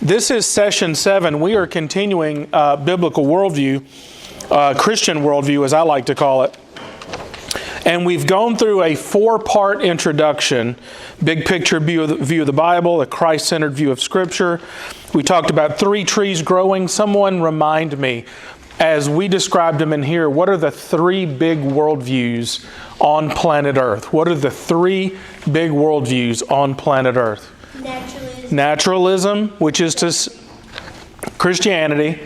This is session 7. We are continuing biblical worldview, Christian worldview as I like to call it. And we've gone through a 4-part introduction, big picture view of the Bible, a Christ-centered view of Scripture. We talked about 3 trees growing. Someone remind me, as we described them in here, what are the 3 big worldviews on planet Earth? What are the 3 big worldviews on planet Earth? Naturalism, which is to Christianity,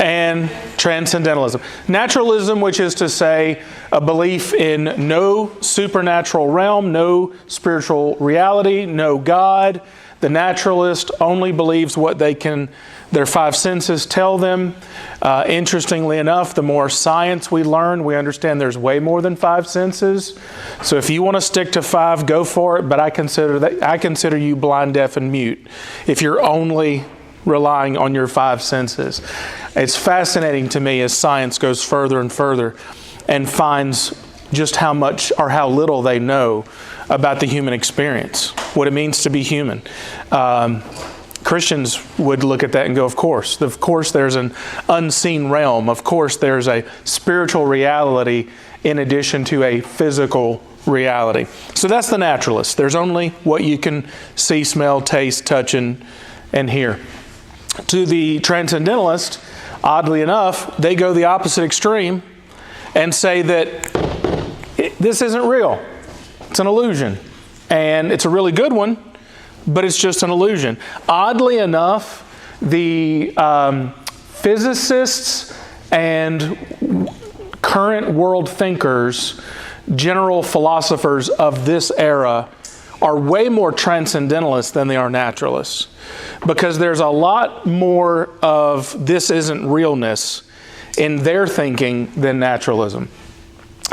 and transcendentalism. Naturalism, which is to say a belief in no supernatural realm, no spiritual reality, no God. The naturalist only believes what their 5 senses tell them. Interestingly enough, the more science we learn, we understand there's way more than 5 senses. So if you want to stick to 5, go for it. But I consider you blind, deaf, and mute if you're only relying on your 5 senses. It's fascinating to me as science goes further and further and finds just how much or how little they know about the human experience, what it means to be human. Christians would look at that and go, of course there's an unseen realm. Of course there's a spiritual reality in addition to a physical reality. So that's the naturalist. There's only what you can see, smell, taste, touch, and hear. To the transcendentalist, oddly enough, they go the opposite extreme and say that this isn't real. It's an illusion. And it's a really good one, but it's just an illusion. Oddly enough, the physicists and current world thinkers, general philosophers of this era, are way more transcendentalists than they are naturalists. Because there's a lot more of this isn't realness in their thinking than naturalism.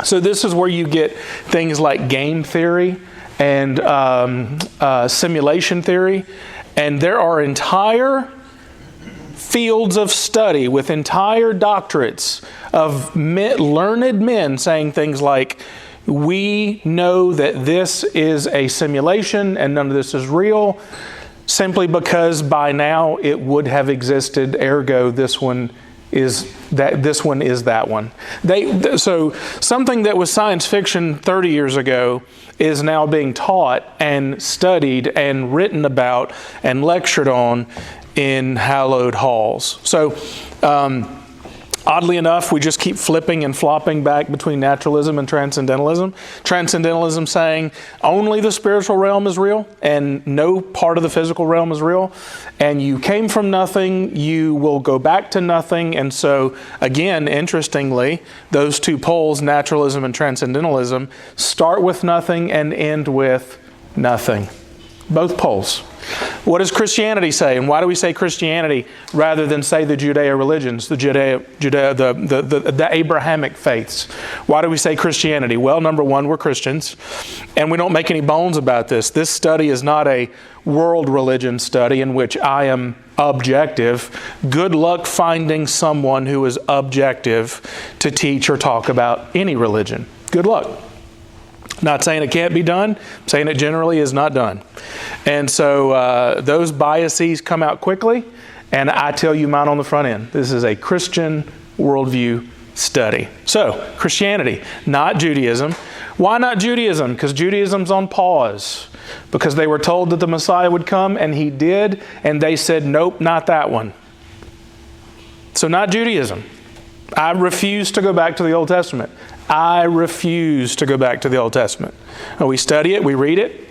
So this is where you get things like game theory and simulation theory. And there are entire fields of study with entire doctorates of learned men saying things like, we know that this is a simulation and none of this is real, simply because by now it would have existed, ergo this one is that one. So something that was science fiction 30 years ago is now being taught and studied and written about and lectured on in hallowed halls. So oddly enough, we just keep flipping and flopping back between naturalism and transcendentalism. Transcendentalism saying only the spiritual realm is real and no part of the physical realm is real. And you came from nothing, you will go back to nothing. And so, again, interestingly, those 2 poles, naturalism and transcendentalism, start with nothing and end with nothing. Both poles. What does Christianity say? And why do we say Christianity rather than say the Judeo religions, the Abrahamic faiths? Why do we say Christianity? Well, number one, we're Christians, and we don't make any bones about this. This study is not a world religion study in which I am objective. Good luck finding someone who is objective to teach or talk about any religion. Good luck. Not saying it can't be done, I'm saying it generally is not done. And so those biases come out quickly, and I tell you mine on the front end. This is a Christian worldview study. So, Christianity, not Judaism. Why not Judaism? Because Judaism's on pause. Because they were told that the Messiah would come, and He did, and they said, nope, not that one. So not Judaism. I refuse to go back to the Old Testament. I refuse to go back to the Old Testament. And we study it, we read it,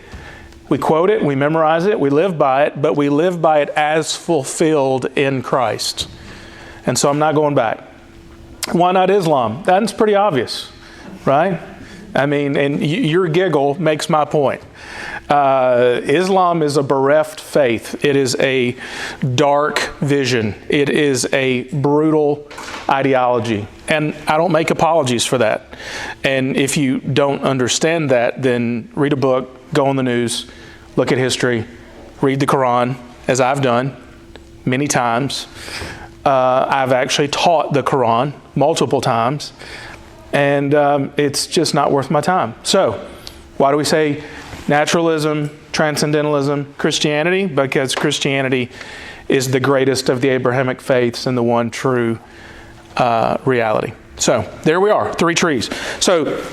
we quote it, we memorize it, we live by it, but we live by it as fulfilled in Christ. And so I'm not going back. Why not Islam? That's pretty obvious, right? I mean, and your giggle makes my point. Islam is a bereft faith. It is a dark vision. It is a brutal ideology. And I don't make apologies for that. And if you don't understand that, then read a book, go on the news, look at history, read the Quran, as I've done many times. I've actually taught the Quran multiple times. And it's just not worth my time. So, why do we say Naturalism, transcendentalism, Christianity, because Christianity is the greatest of the Abrahamic faiths and the one true reality. So there we are, 3 trees. So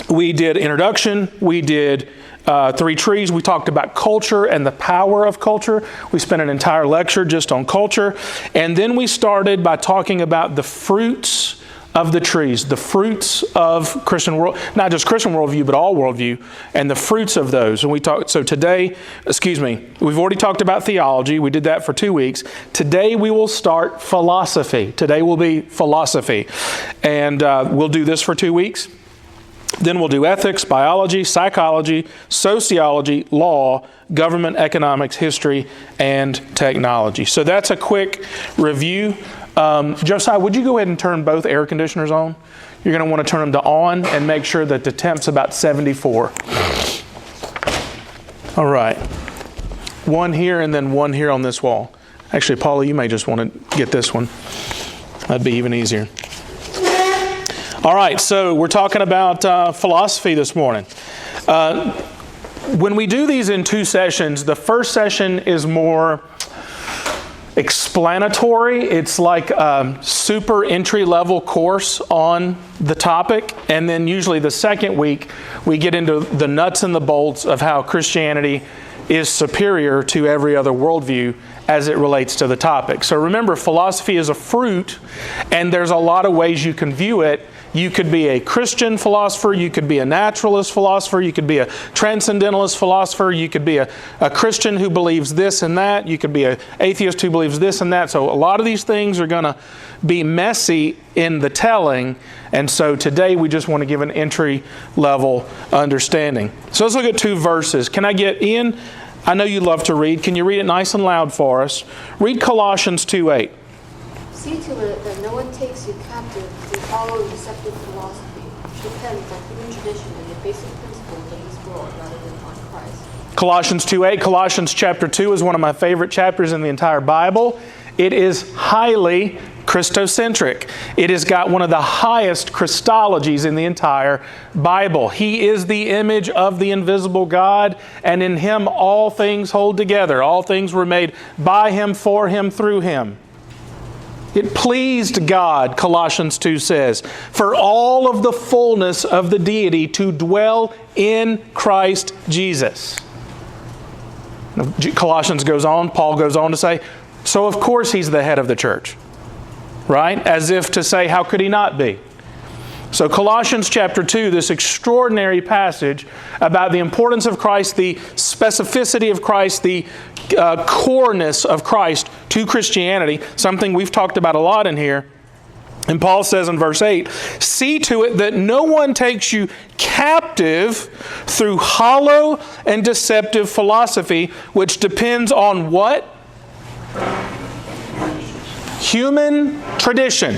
we did introduction, we did 3 trees. We talked about culture and the power of culture. We spent an entire lecture just on culture. And then we started by talking about the fruits of the trees, the fruits of Christian world, not just Christian worldview, but all worldview, and the fruits of those. And so today, we've already talked about theology. We did that for 2 weeks. Today we will start philosophy. Today will be philosophy. And we'll do this for 2 weeks. Then we'll do ethics, biology, psychology, sociology, law, government, economics, history, and technology. So that's a quick review. Josiah, would you go ahead and turn both air conditioners on? You're going to want to turn them to on and make sure that the temp's about 74. All right. One here and then one here on this wall. Actually, Paula, you may just want to get this one. That'd be even easier. All right, so we're talking about philosophy this morning. When we do these in 2 sessions, the first session is more explanatory. It's like a super entry-level course on the topic. And then usually the second week, we get into the nuts and the bolts of how Christianity is superior to every other worldview as it relates to the topic. So remember, philosophy is a fruit, and there's a lot of ways you can view it. You could be a Christian philosopher, you could be a naturalist philosopher, you could be a transcendentalist philosopher, you could be a Christian who believes this and that, you could be an atheist who believes this and that. So a lot of these things are going to be messy in the telling, and so today we just want to give an entry-level understanding. So let's look at 2 verses. Can I get Ian? I know you love to read. Can you read it nice and loud for us? Read Colossians 2:8. See to it that no one takes you captive through hollow deceptive philosophy, which depends on human tradition and the basic principles of this world rather than on Christ. Colossians 2:8. Colossians chapter 2 is one of my favorite chapters in the entire Bible. It is highly Christocentric. It has got one of the highest Christologies in the entire Bible. He is the image of the invisible God, and in Him all things hold together. All things were made by Him, for Him, through Him. It pleased God, Colossians 2 says, for all of the fullness of the deity to dwell in Christ Jesus. Colossians goes on, Paul goes on to say, so of course He's the head of the church. Right? As if to say, how could He not be? So Colossians chapter 2, this extraordinary passage about the importance of Christ, the specificity of Christ, the coreness of Christ to Christianity, something we've talked about a lot in here. And Paul says in verse 8, see to it that no one takes you captive through hollow and deceptive philosophy, which depends on what? Human tradition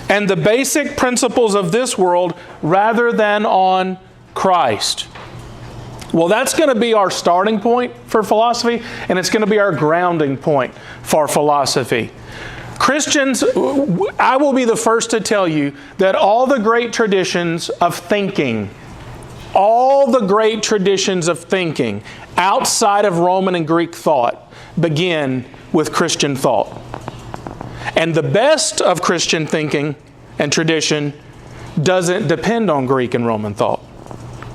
and the basic principles of this world rather than on Christ. Well, that's going to be our starting point for philosophy, and it's going to be our grounding point for philosophy. Christians, I will be the first to tell you that all the great traditions of thinking, outside of Roman and Greek thought begin with Christian thought. And the best of Christian thinking and tradition doesn't depend on Greek and Roman thought.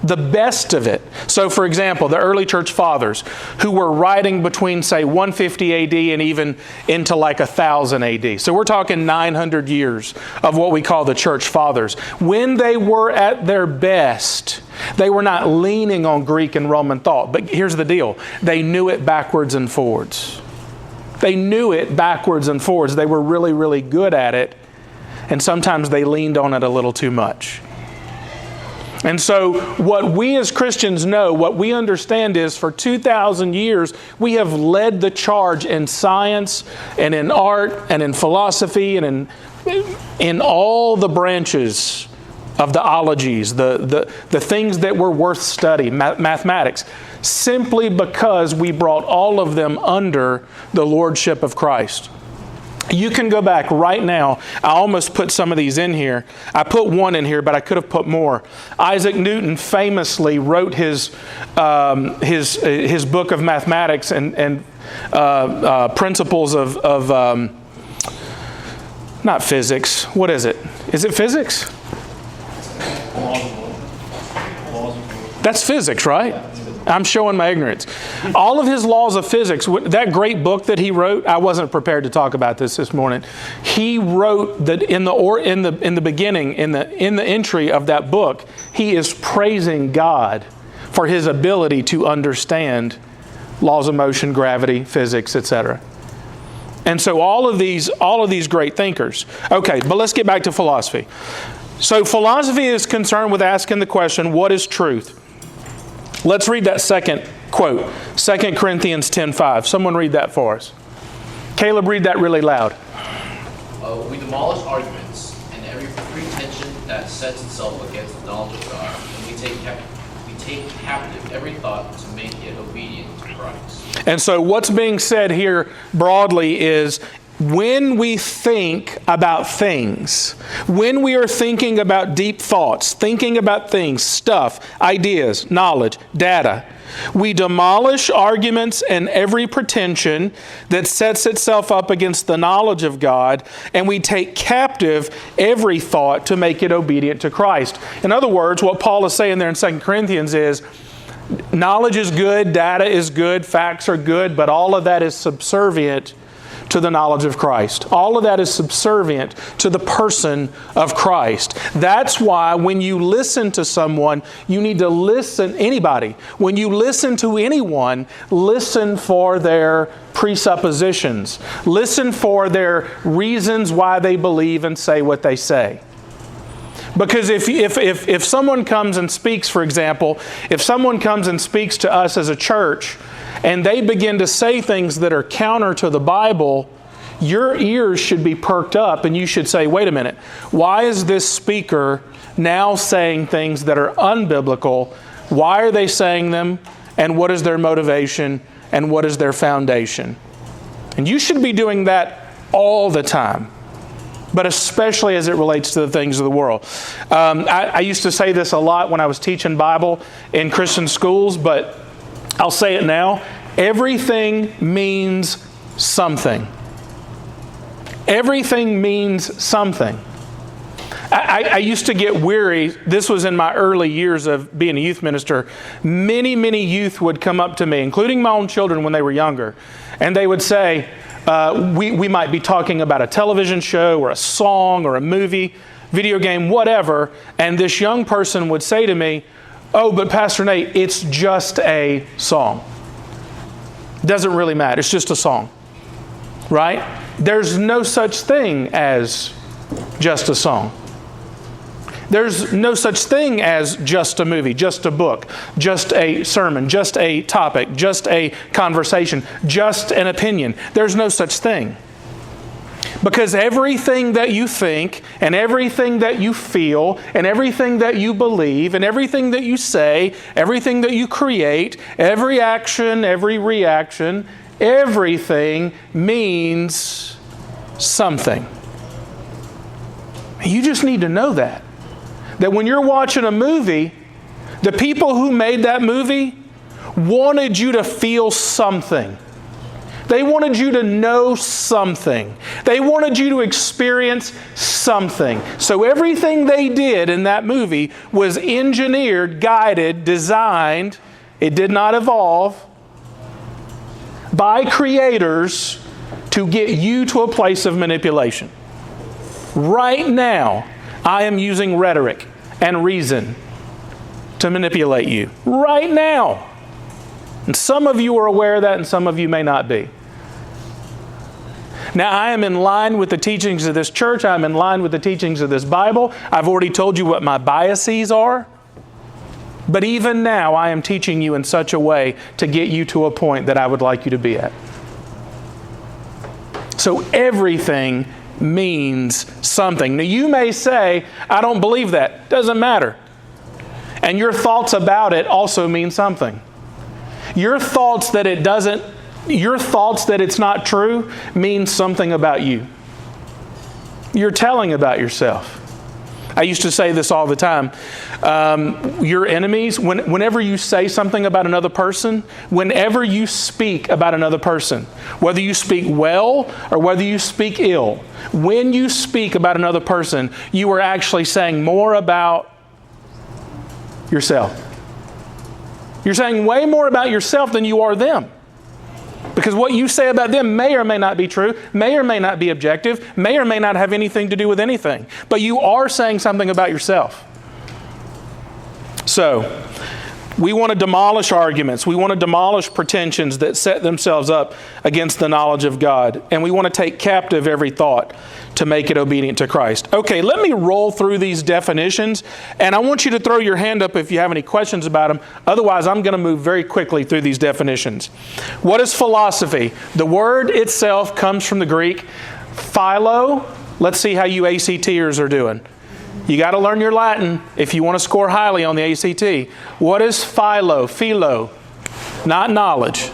The best of it. So, for example, the early church fathers who were writing between, say, 150 AD and even into like 1000 AD. So we're talking 900 years of what we call the church fathers. When they were at their best, they were not leaning on Greek and Roman thought. But here's the deal. They knew it backwards and forwards. They knew it backwards and forwards. They were really, really good at it. And sometimes they leaned on it a little too much. And so what we as Christians know, what we understand is for 2,000 years, we have led the charge in science and in art and in philosophy and in all the branches of the ologies, the things that were worth studying, mathematics, simply because we brought all of them under the lordship of Christ. You can go back right now. I almost put some of these in here. I put one in here, but I could have put more. Isaac Newton famously wrote his book of mathematics and principles of not physics. What is it? Is it physics? That's physics, right? I'm showing my ignorance. All of his laws of physics, that great book that he wrote, I wasn't prepared to talk about this morning. He wrote that in the beginning, in the entry of that book, he is praising God for his ability to understand laws of motion, gravity, physics, etc. And so all of these great thinkers. Okay, but let's get back to philosophy. So philosophy is concerned with asking the question, what is truth? Let's read that second quote, 2 Corinthians 10:5. Someone read that for us. Caleb, read that really loud. We demolish arguments and every pretension that sets itself against the knowledge of God, and we take captive every thought to make it obedient to Christ. And so what's being said here broadly is, when we think about things, when we are thinking about deep thoughts, thinking about things, stuff, ideas, knowledge, data, we demolish arguments and every pretension that sets itself up against the knowledge of God, and we take captive every thought to make it obedient to Christ. In other words, what Paul is saying there in 2 Corinthians is, knowledge is good, data is good, facts are good, but all of that is subservient to the knowledge of Christ. All of that is subservient to the person of Christ. That's why when you listen to someone, you need to listen, anybody, when you listen to anyone, listen for their presuppositions. Listen for their reasons why they believe and say what they say. Because if someone comes and speaks, for example, if someone comes and speaks to us as a church, and they begin to say things that are counter to the Bible, your ears should be perked up and you should say, wait a minute, why is this speaker now saying things that are unbiblical? Why are they saying them? And what is their motivation? And what is their foundation? And you should be doing that all the time, but especially as it relates to the things of the world. I used to say this a lot when I was teaching Bible in Christian schools, but I'll say it now. Everything means something. Everything means something. I used to get weary. This was in my early years of being a youth minister. Many youth would come up to me, including my own children when they were younger, and they would say, we might be talking about a television show or a song or a movie, video game, whatever, and this young person would say to me, oh, but Pastor Nate, it's just a song. Doesn't really matter. It's just a song. Right? There's no such thing as just a song. There's no such thing as just a movie, just a book, just a sermon, just a topic, just a conversation, just an opinion. There's no such thing. Because everything that you think, and everything that you feel, and everything that you believe, and everything that you say, everything that you create, every action, every reaction, everything means something. You just need to know that. That when you're watching a movie, the people who made that movie wanted you to feel something. They wanted you to know something. They wanted you to experience something. So everything they did in that movie was engineered, guided, designed. It did not evolve by creators to get you to a place of manipulation. Right now, I am using rhetoric and reason to manipulate you. Right now. And some of you are aware of that and some of you may not be. Now, I am in line with the teachings of this church. I'm in line with the teachings of this Bible. I've already told you what my biases are. But even now, I am teaching you in such a way to get you to a point that I would like you to be at. So everything means something. Now, you may say, I don't believe that. Doesn't matter. And your thoughts about it also mean something. Your thoughts that it doesn't your thoughts that it's not true means something about you. You're telling about yourself. I used to say this all the time. Your enemies, whenever you say something about another person, whenever you speak about another person, whether you speak well or whether you speak ill, when you speak about another person, you are actually saying more about yourself. You're saying way more about yourself than you are them. Because what you say about them may or may not be true, may or may not be objective, may or may not have anything to do with anything. But you are saying something about yourself. So, we want to demolish arguments. We want to demolish pretensions that set themselves up against the knowledge of God. And we want to take captive every thought to make it obedient to Christ. Okay, let me roll through these definitions, and I want you to throw your hand up if you have any questions about them. Otherwise, I'm going to move very quickly through these definitions. What is philosophy? The word itself comes from the Greek philo. Let's see how you ACTers are doing. You got to learn your Latin if you want to score highly on the ACT. What is philo? Philo, not knowledge.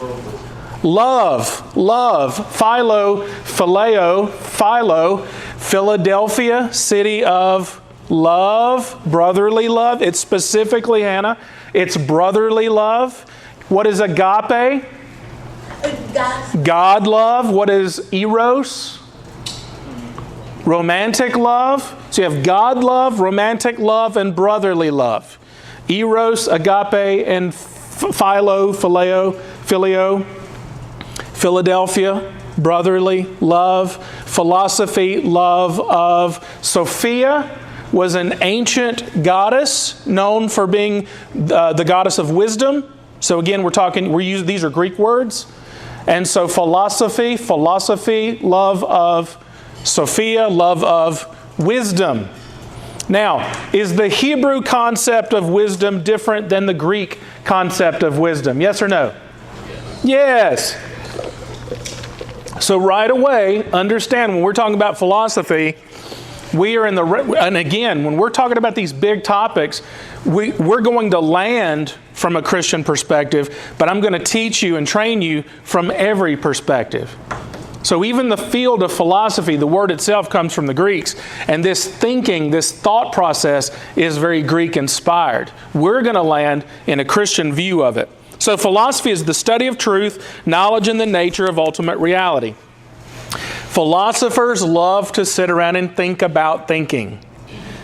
Love, philo, phileo, philo, Philadelphia, city of love, brotherly love. It's specifically, Hannah, it's brotherly love. What is agape? God love. What is eros? Romantic love. So you have God love, romantic love, and brotherly love. Eros, agape, and philo, phileo, filio. Philadelphia, brotherly love. Philosophy, love of. Sophia was an ancient goddess known for being the goddess of wisdom. So again, these are Greek words. And so philosophy, love of Sophia, love of wisdom. Now, is the Hebrew concept of wisdom different than the Greek concept of wisdom? Yes or no? Yes. So right away, understand when we're talking about philosophy, we are and again, when we're talking about these big topics, we're going to land from a Christian perspective, but I'm going to teach you and train you from every perspective. So even the field of philosophy, the word itself comes from the Greeks, and this thinking, this thought process is very Greek inspired. We're going to land in a Christian view of it. So philosophy is the study of truth, knowledge, and the nature of ultimate reality. Philosophers love to sit around and think about thinking.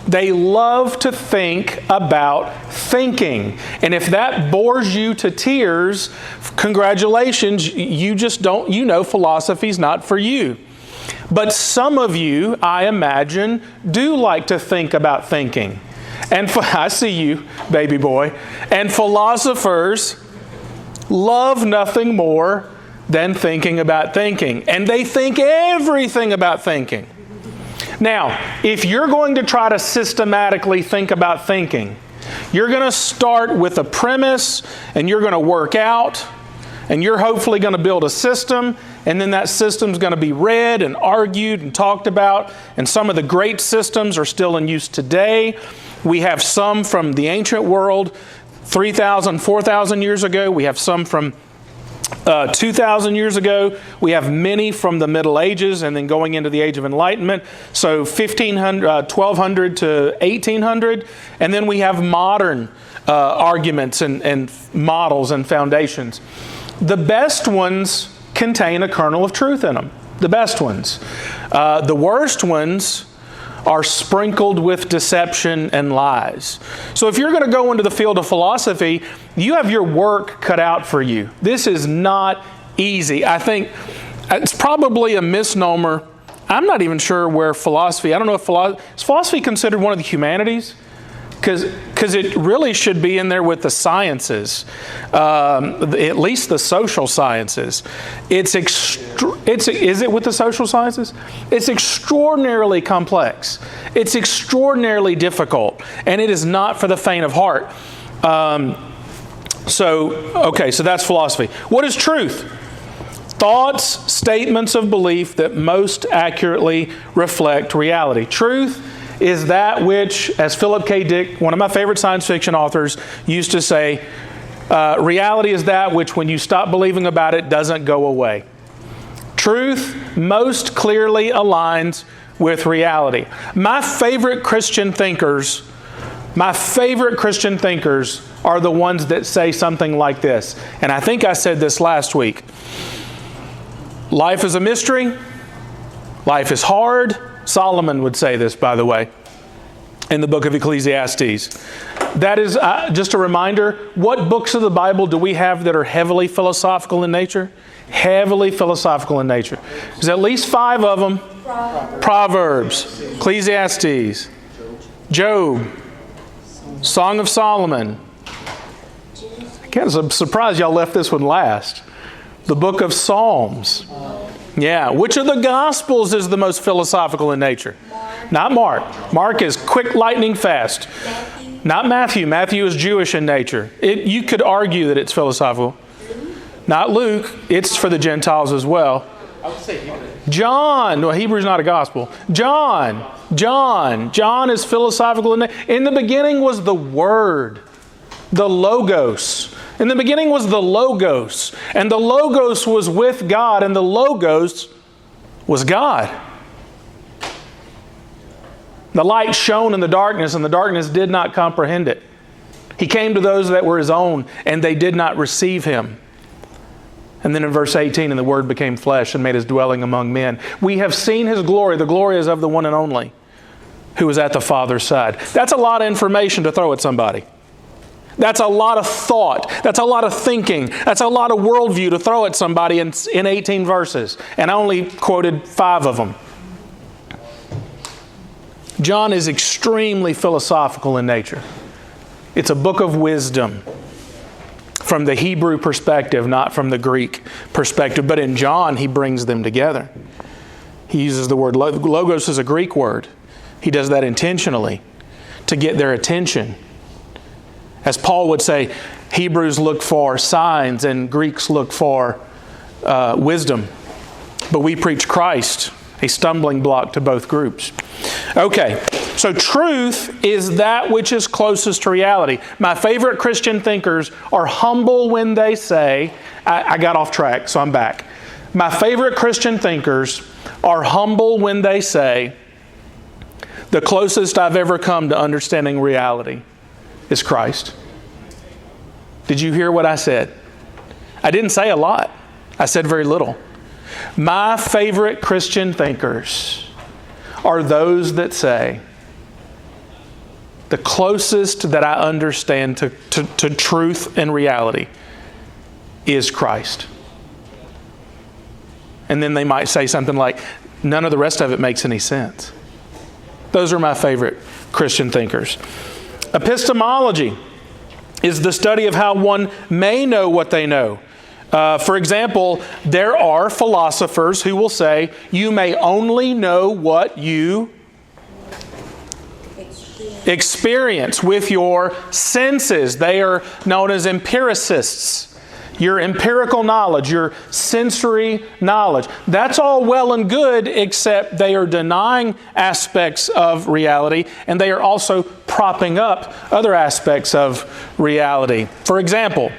They love to think about thinking. And if that bores you to tears, congratulations, you know philosophy's not for you. But some of you, I imagine, do like to think about thinking. And I see you, baby boy. And philosophers love nothing more than thinking about thinking. And they think everything about thinking. Now, if you're going to try to systematically think about thinking, you're going to start with a premise, and you're going to work out, and you're hopefully going to build a system, and then that system's going to be read and argued and talked about, and some of the great systems are still in use today. We have some from the ancient world, 3,000, 4,000 years ago. We have some from 2,000 years ago. We have many from the Middle Ages and then going into the Age of Enlightenment. So 1200 to 1800. And then we have modern arguments and models and foundations. The best ones contain a kernel of truth in them. The best ones. The worst ones are sprinkled with deception and lies. So if you're going to go into the field of philosophy, you have your work cut out for you. This is not easy. I think it's probably a misnomer. I'm not even sure where philosophy, I don't know if is philosophy considered one of the humanities? Because it really should be in there with the sciences, at least the social sciences. Is it with the social sciences? It's extraordinarily complex. It's extraordinarily difficult, and it is not for the faint of heart. So that's philosophy. What is truth? Thoughts, statements of belief that most accurately reflect reality. Truth is that which, as Philip K. Dick, one of my favorite science fiction authors, used to say, Reality is that which, when you stop believing about it, doesn't go away. Truth most clearly aligns with reality. My favorite Christian thinkers are the ones that say something like this. And I think I said this last week. Life is a mystery. Life is hard. Solomon would say this, by the way, in the book of Ecclesiastes. That is just a reminder. What books of the Bible do we have that are heavily philosophical in nature? Heavily philosophical in nature. There's at least 5 of them. Proverbs, Ecclesiastes, Job, Song of Solomon. I'm surprised y'all left this one last. The book of Psalms. Yeah. Which of the Gospels is the most philosophical in nature? Not Mark. Mark is quick, lightning fast. Not Matthew. Matthew is Jewish in nature. You could argue that it's philosophical. Not Luke. It's for the Gentiles as well. I would say Hebrew. John. Well, Hebrew's not a gospel. John is philosophical. In the beginning was the Word, the Logos. In the beginning was the Logos. And the Logos was with God, and the Logos was God. The light shone in the darkness, and the darkness did not comprehend it. He came to those that were His own, and they did not receive Him. And then in verse 18, and the Word became flesh and made His dwelling among men. We have seen His glory. The glory is of the one and only, who is at the Father's side. That's a lot of information to throw at somebody. That's a lot of thought. That's a lot of thinking. That's a lot of worldview to throw at somebody in 18 verses. And I only quoted 5 of them. John is extremely philosophical in nature. It's a book of wisdom from the Hebrew perspective, not from the Greek perspective. But in John, he brings them together. He uses the word logos is a Greek word. He does that intentionally to get their attention. As Paul would say, Hebrews look for signs and Greeks look for wisdom. But we preach Christ, a stumbling block to both groups. Okay, so truth is that which is closest to reality. My favorite Christian thinkers are humble when they say, I got off track, so I'm back. My favorite Christian thinkers are humble when they say, the closest I've ever come to understanding reality is Christ. Did you hear what I said? I didn't say a lot. I said very little. My favorite Christian thinkers are those that say, the closest that I understand to truth and reality is Christ. And then they might say something like, none of the rest of it makes any sense. Those are my favorite Christian thinkers. Epistemology is the study of how one may know what they know. For example, there are philosophers who will say, you may only know what you experience with your senses. They are known as empiricists. Your empirical knowledge, your sensory knowledge. That's all well and good, except they are denying aspects of reality, and they are also propping up other aspects of reality. For example,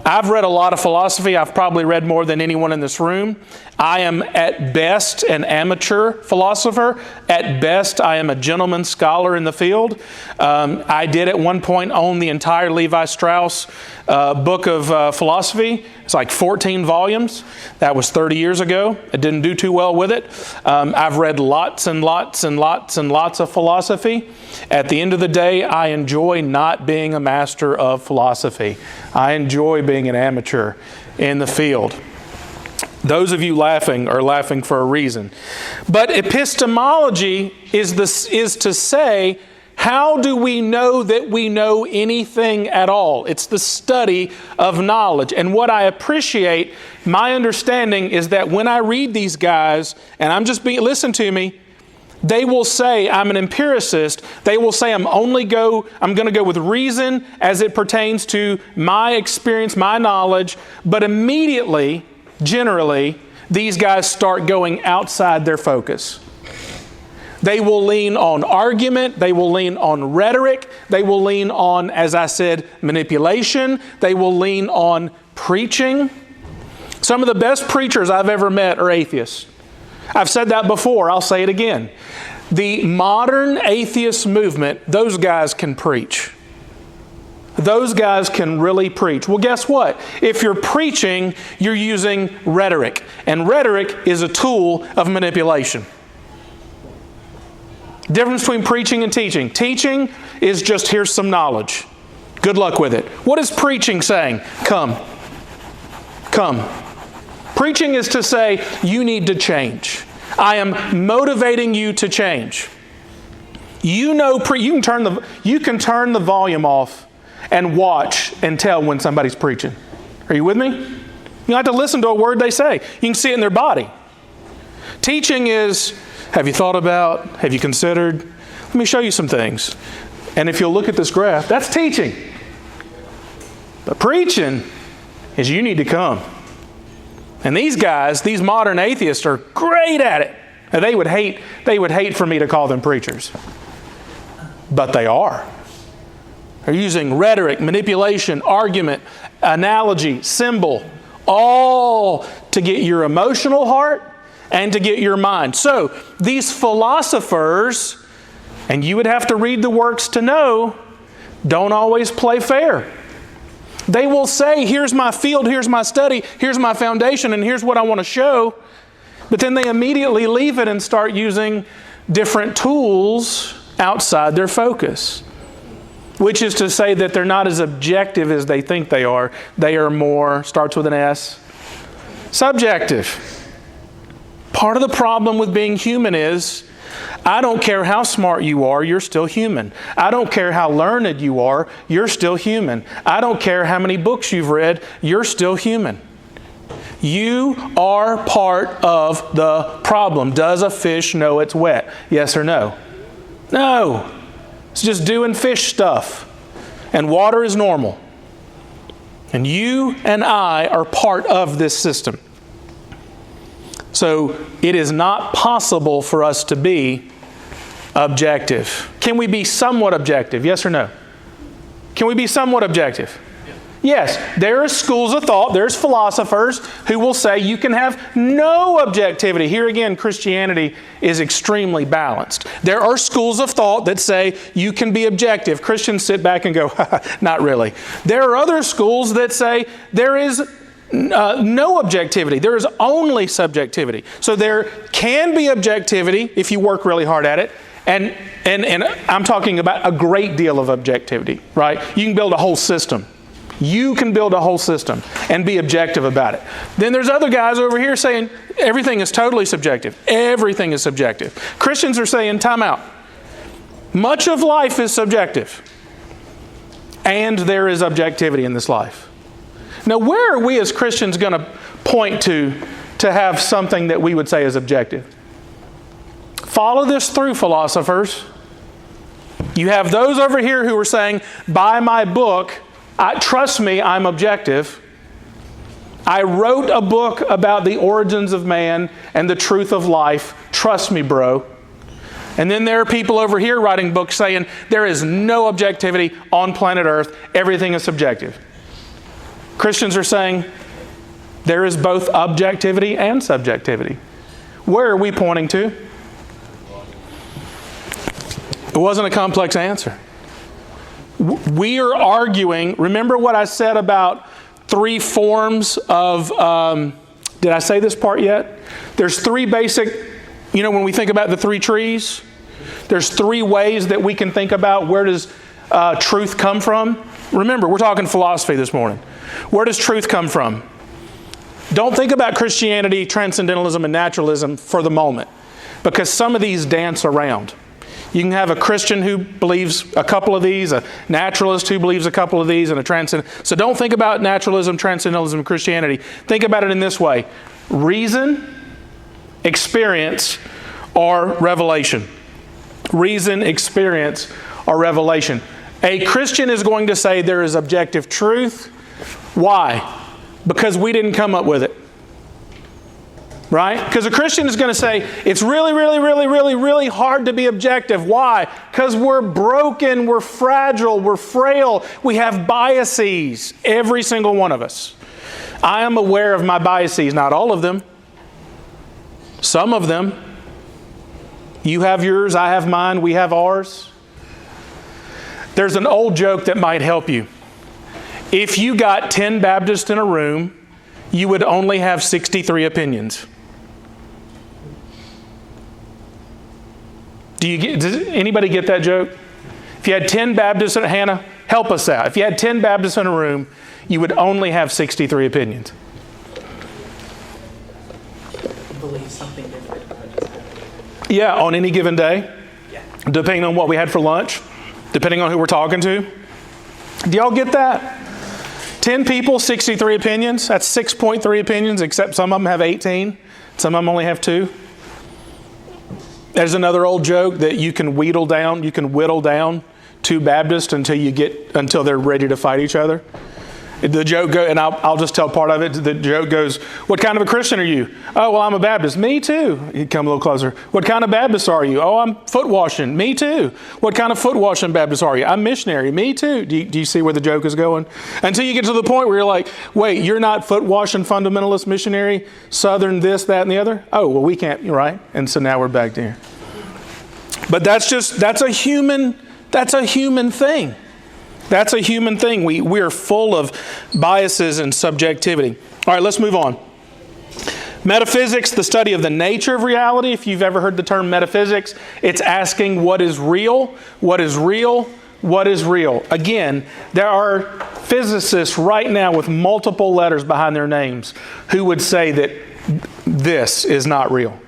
I've read a lot of philosophy. I've probably read more than anyone in this room. I am at best an amateur philosopher. At best, I am a gentleman scholar in the field. I did at one point own the entire Levi Strauss book of philosophy. It's like 14 volumes. That was 30 years ago. I didn't do too well with it. I've read lots and lots and lots and lots of philosophy. At the end of the day, I enjoy not being a master of philosophy. I enjoy being an amateur in the field. Those of you laughing are laughing for a reason. But epistemology is to say, how do we know that we know anything at all? It's the study of knowledge. And what I appreciate, my understanding is that when I read these guys, and listen to me, they will say, I'm an empiricist. They will say, I'm going to go with reason as it pertains to my experience, my knowledge. But immediately, generally, these guys start going outside their focus. They will lean on argument. They will lean on rhetoric. They will lean on, as I said, manipulation. They will lean on preaching. Some of the best preachers I've ever met are atheists. I've said that before. I'll say it again. The modern atheist movement, those guys can preach. Those guys can really preach. Well, guess what? If you're preaching, you're using rhetoric. And rhetoric is a tool of manipulation. Difference between preaching and teaching. Teaching is just, here's some knowledge. Good luck with it. What is preaching saying? Come. Come. Preaching is to say, you need to change. I am motivating you to change. You know, you can turn the volume off and watch and tell when somebody's preaching. Are you with me? You don't have to listen to a word they say. You can see it in their body. Teaching is, have you thought about, have you considered? Let me show you some things. And if you'll look at this graph, that's teaching. But preaching is you need to come. And these guys, these modern atheists, are great at it. And they would hate for me to call them preachers. But they are. They're using rhetoric, manipulation, argument, analogy, symbol, all to get your emotional heart and to get your mind. So, these philosophers, and you would have to read the works to know, don't always play fair. They will say, here's my field, here's my study, here's my foundation, and here's what I want to show. But then they immediately leave it and start using different tools outside their focus. Which is to say that they're not as objective as they think they are. They are more, starts with an S, subjective. Part of the problem with being human is, I don't care how smart you are, you're still human. I don't care how learned you are, you're still human. I don't care how many books you've read, you're still human. You are part of the problem. Does a fish know it's wet? Yes or no? No. It's just doing fish stuff. And water is normal. And you and I are part of this system. So it is not possible for us to be objective. Can we be somewhat objective? Yes or no? Can we be somewhat objective? Yes, there are schools of thought, there's philosophers who will say you can have no objectivity. Here again, Christianity is extremely balanced. There are schools of thought that say you can be objective. Christians sit back and go, not really. There are other schools that say there is no objectivity. There is only subjectivity. So there can be objectivity if you work really hard at it. And I'm talking about a great deal of objectivity, right? You can build a whole system. You can build a whole system and be objective about it. Then there's other guys over here saying everything is totally subjective. Everything is subjective. Christians are saying, time out. Much of life is subjective. And there is objectivity in this life. Now, where are we as Christians going to point to have something that we would say is objective? Follow this through, philosophers. You have those over here who are saying, buy my book. Trust me, I'm objective. I wrote a book about the origins of man and the truth of life. Trust me, bro. And then there are people over here writing books saying there is no objectivity on planet Earth. Everything is subjective. Christians are saying there is both objectivity and subjectivity. Where are we pointing to? It wasn't a complex answer. We are arguing, remember what I said about three forms of, did I say this part yet? There's three basic, when we think about the three trees, there's three ways that we can think about where does truth come from. Remember, we're talking philosophy this morning. Where does truth come from? Don't think about Christianity, transcendentalism, and naturalism for the moment, because some of these dance around. You can have a Christian who believes a couple of these, a naturalist who believes a couple of these, and a transcendent. So don't think about naturalism, transcendentalism, and Christianity. Think about it in this way. Reason, experience, or revelation. Reason, experience, or revelation. A Christian is going to say there is objective truth. Why? Because we didn't come up with it. right? Because a Christian is going to say, it's really, really, really, really, really hard to be objective. Why? Because we're broken, we're fragile, we're frail, we have biases, every single one of us. I am aware of my biases, not all of them. Some of them. You have yours, I have mine, we have ours. There's an old joke that might help you. If you got 10 Baptists in a room, you would only have 63 opinions. Does anybody get that joke? If you had 10 Baptists, Hannah, help us out. If you had 10 Baptists in a room, you would only have 63 opinions. Believe something different. Yeah, on any given day, depending on what we had for lunch, depending on who we're talking to. Do y'all get that? 10 people, 63 opinions. That's 6.3 opinions, except some of them have 18. Some of them only have 2. There's another old joke that you can whittle down 2 Baptists until they're ready to fight each other. The joke goes, and I'll just tell part of it. The joke goes, what kind of a Christian are you? Oh, well, I'm a Baptist. Me too. You come a little closer. What kind of Baptist are you? Oh, I'm foot washing. Me too. What kind of foot washing Baptist are you? I'm missionary. Me too. Do you see where the joke is going? Until you get to the point where you're like, wait, you're not foot washing fundamentalist missionary, Southern this, that, and the other? Oh, well, we can't, right? And so now we're back there. But that's a human thing. That's a human thing. We are full of biases and subjectivity. All right, let's move on. Metaphysics, the study of the nature of reality. If you've ever heard the term metaphysics, it's asking what is real, what is real, what is real. Again, there are physicists right now with multiple letters behind their names who would say that this is not real.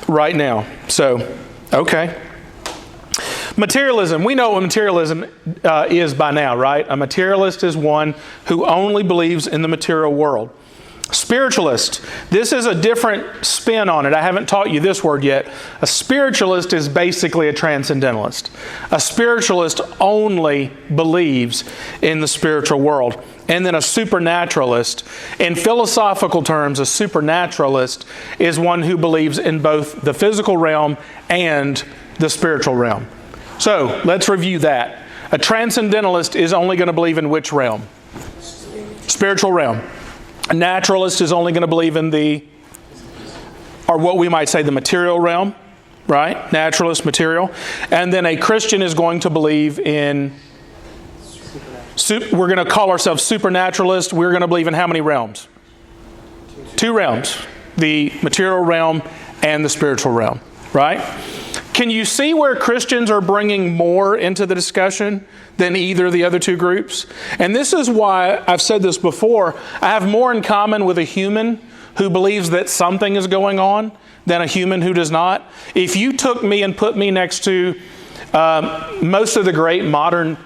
Right now. So, okay. Materialism. We know what materialism is by now, right? A materialist is one who only believes in the material world. Spiritualist. This is a different spin on it. I haven't taught you this word yet. A spiritualist is basically a transcendentalist. A spiritualist only believes in the spiritual world. And then a supernaturalist. In philosophical terms, a supernaturalist is one who believes in both the physical realm and the spiritual realm. So, let's review that. A transcendentalist is only going to believe in which realm? Spiritual realm. A naturalist is only going to believe in or what we might say, the material realm, right? Naturalist, material. And then a Christian is going to believe in, we're going to call ourselves supernaturalists. We're going to believe in how many realms? 2 realms. The material realm and the spiritual realm, right? Can you see where Christians are bringing more into the discussion than either of the other 2 groups? And this is why, I've said this before, I have more in common with a human who believes that something is going on than a human who does not. If you took me and put me next to most of the great modern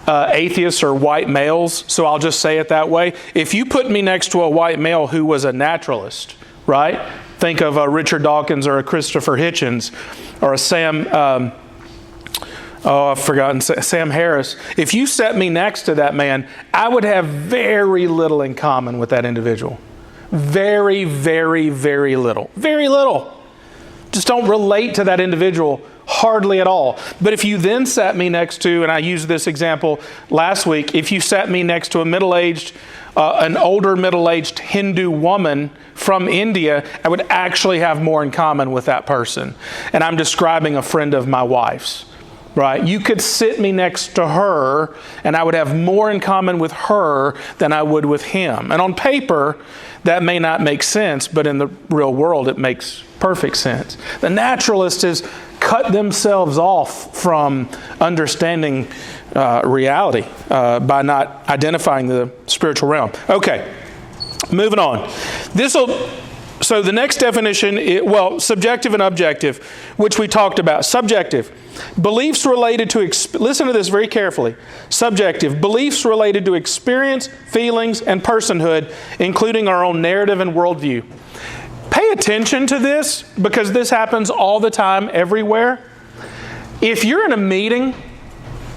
atheists are white males, so I'll just say it that way. If you put me next to a white male who was a naturalist, right? Think of a Richard Dawkins or a Christopher Hitchens or a Sam Harris. If you set me next to that man, I would have very little in common with that individual. Very, very, very little. Very little. Just don't relate to that individual hardly at all. But if you then sat me next to, and I used this example last week, if you sat me next to an older middle-aged Hindu woman from India, I would actually have more in common with that person. And I'm describing a friend of my wife's, right? You could sit me next to her, and I would have more in common with her than I would with him. And on paper, that may not make sense, but in the real world, it makes perfect sense. The naturalist has cut themselves off from understanding reality by not identifying the spiritual realm. Okay, moving on. So the next definition, subjective and objective, which we talked about. Subjective, beliefs related to, listen to this very carefully. Subjective, beliefs related to experience, feelings, and personhood, including our own narrative and worldview. Pay attention to this, because this happens all the time, everywhere. If you're in a meeting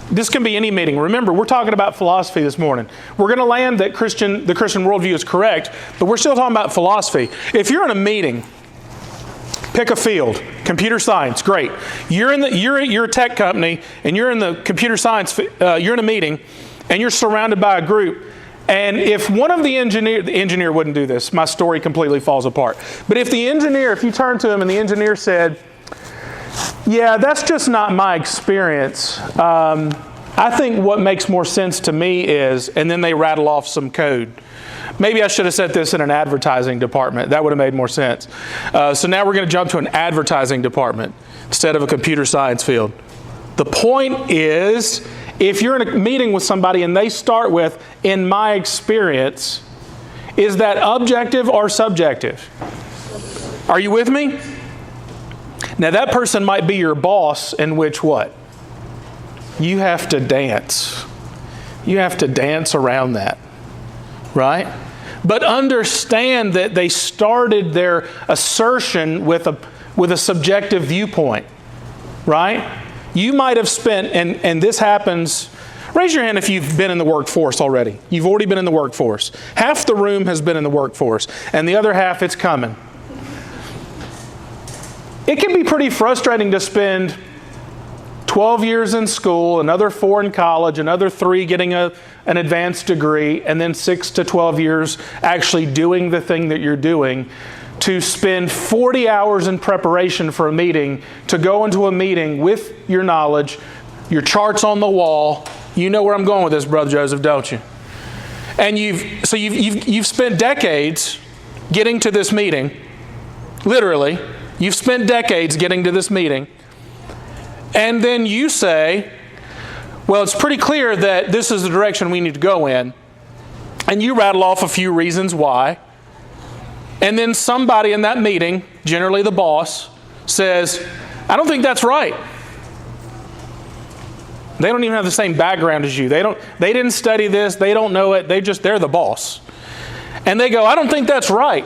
This can be any meeting. Remember, we're talking about philosophy this morning. We're going to land that the Christian worldview is correct, but we're still talking about philosophy. If you're in a meeting, pick a field, computer science, great. You're a tech company, and you're in the computer science. You're in a meeting, and you're surrounded by a group. And if one of the engineer wouldn't do this, my story completely falls apart. But if you turn to him and the engineer said, "Yeah, that's just not my experience. I think what makes more sense to me is," and then they rattle off some code. Maybe I should have said this in an advertising department. That would have made more sense. So now we're going to jump to an advertising department instead of a computer science field. The point is, if you're in a meeting with somebody and they start with, "in my experience," is that objective or subjective? Are you with me? Now that person might be your boss, in which what? You have to dance. You have to dance around that, right? But understand that they started their assertion with a subjective viewpoint, right? You might have spent, and this happens, raise your hand if you've been in the workforce already. You've already been in the workforce. Half the room has been in the workforce, and the other half, it's coming. It can be pretty frustrating to spend 12 years in school, another 4 in college, another 3 getting an advanced degree, and then 6 to 12 years actually doing the thing that you're doing, to spend 40 hours in preparation for a meeting, to go into a meeting with your knowledge, your charts on the wall. You know where I'm going with this, Brother Joseph, don't you? And you've spent decades getting to this meeting. Literally, you've spent decades getting to this meeting. And then you say, "Well, it's pretty clear that this is the direction we need to go in." And you rattle off a few reasons why. And then somebody in that meeting, generally the boss, says, "I don't think that's right." They don't even have the same background as you. They didn't study this. They don't know it. They're the boss. And they go, "I don't think that's right."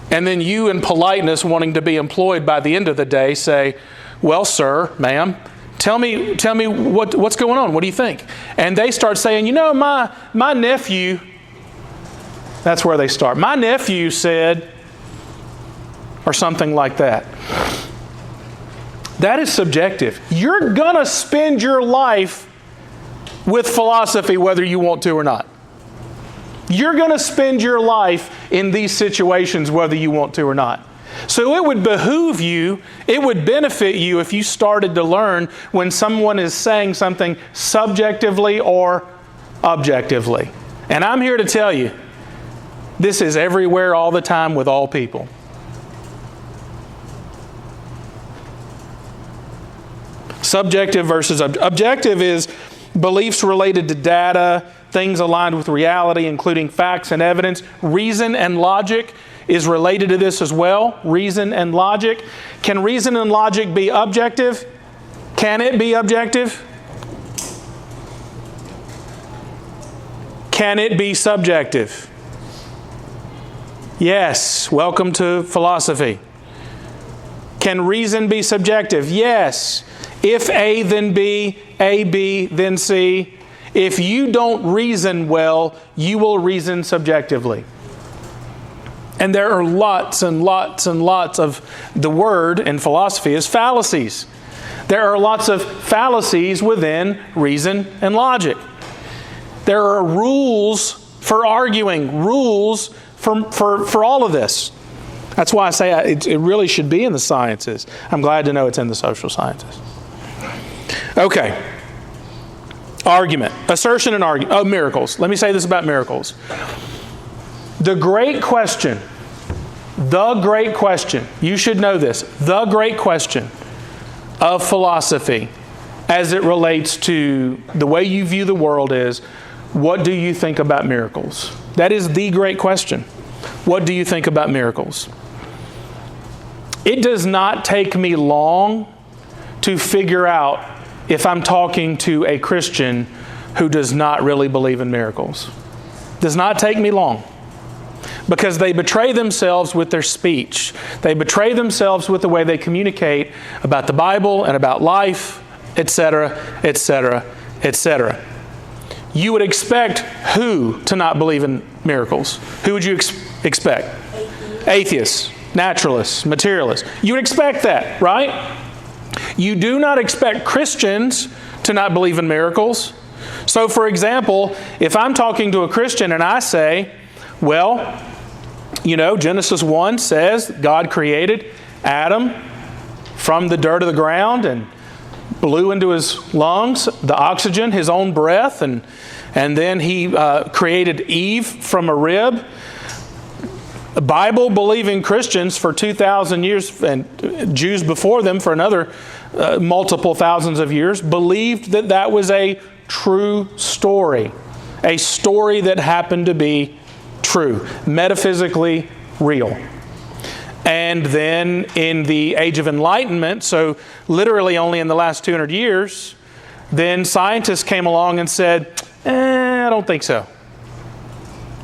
And then you, in politeness, wanting to be employed by the end of the day, say, "Well, sir, ma'am, tell me what's going on. What do you think?" And they start saying, my nephew," that's where they start. "My nephew said," or something like that. That is subjective. You're going to spend your life with philosophy whether you want to or not. You're going to spend your life in these situations whether you want to or not. So it would behoove you, it would benefit you if you started to learn when someone is saying something subjectively or objectively. And I'm here to tell you, this is everywhere all the time with all people. Subjective versus objective is beliefs related to data, things aligned with reality, including facts and evidence. Reason and logic is related to this as well. Reason and logic. Can reason and logic be objective? Can it be objective? Can it be subjective? Yes. Welcome to philosophy. Can reason be subjective? Yes. If A, then B, A, B, then C. If you don't reason well, you will reason subjectively. And there are lots and lots and lots of, the word in philosophy is fallacies. There are lots of fallacies within reason and logic. There are rules for arguing, rules for all of this. That's why I say it really should be in the sciences. I'm glad to know it's in the social sciences. Okay. Argument. Assertion and argument. Oh, miracles. Let me say this about miracles. The great question, you should know this, the great question of philosophy as it relates to the way you view the world is, what do you think about miracles? That is the great question. What do you think about miracles? It does not take me long to figure out if I'm talking to a Christian who does not really believe in miracles. It does not take me long. Because they betray themselves with their speech. They betray themselves with the way they communicate about the Bible and about life etc., etc., etc. You would expect who to not believe in miracles? Who would you expect? Atheists, naturalists, materialists. You would expect that, right? You do not expect Christians to not believe in miracles. So, for example, if I'm talking to a Christian and I say, well, Genesis 1 says God created Adam from the dirt of the ground and blew into his lungs the oxygen, his own breath, and then he created Eve from a rib. Bible-believing Christians for 2,000 years, and Jews before them for another multiple thousands of years, believed that that was a true story. A story that happened to be true, metaphysically real. And then in the Age of Enlightenment, so literally only in the last 200 years, then scientists came along and said, I don't think so.